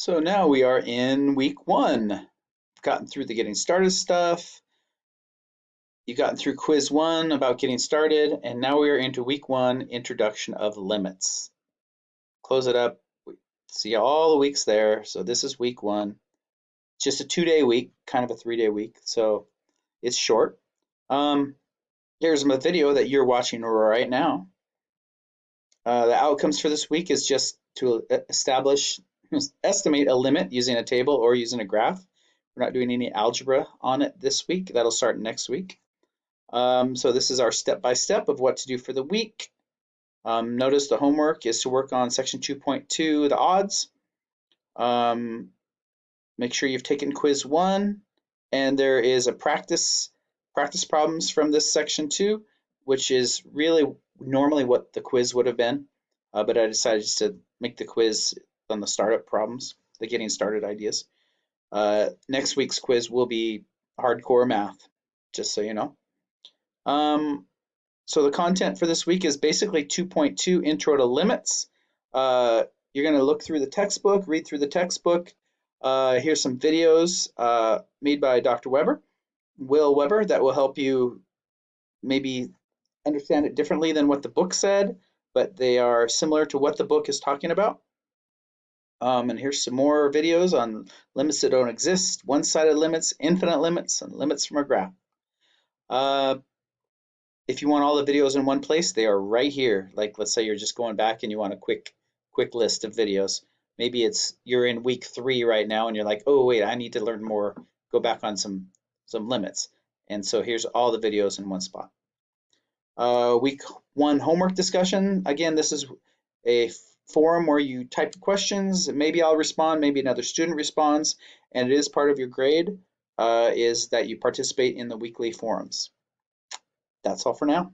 So now we are in week one. We've gotten through the getting started stuff. You've gotten through quiz one about getting started, and now we are into week one, introduction of limits. Close it up. See all the weeks there. So this is week one. Just a 2-day week, kind of a 3-day week. So it's short. Here's a video that you're watching right now. The outcomes for this week is just to estimate a limit using a table or using a graph. We're not doing any algebra on it this week. That'll start next week. So this is our step-by-step of what to do for the week. Notice the homework is to work on section 2.2, the odds. Make sure you've taken quiz one, and there is a practice problems from this section too, which is really normally what the quiz would have been, but I decided just to make the quiz on the startup problems, the getting started ideas. Next week's quiz will be hardcore math, just so you know. So the content for this week is basically 2.2 Intro to Limits. You're going to look through the textbook, read through the textbook. Here's some videos made by Dr. Will Weber, that will help you maybe understand it differently than what the book said, but they are similar to what the book is talking about. And here's some more videos on limits that don't exist, one-sided limits, infinite limits, and limits from a graph. If you want all the videos in one place, they are right here. Like, let's say you're just going back and you want a quick list of videos. Maybe you're in week 3 right now and you're like, oh wait, I need to learn more, go back on some limits. And so here's all the videos in one spot. Week 1 homework discussion. Again, this is a forum where you type questions. Maybe I'll respond, maybe another student responds, and it is part of your grade, is that you participate in the weekly forums. That's all for now.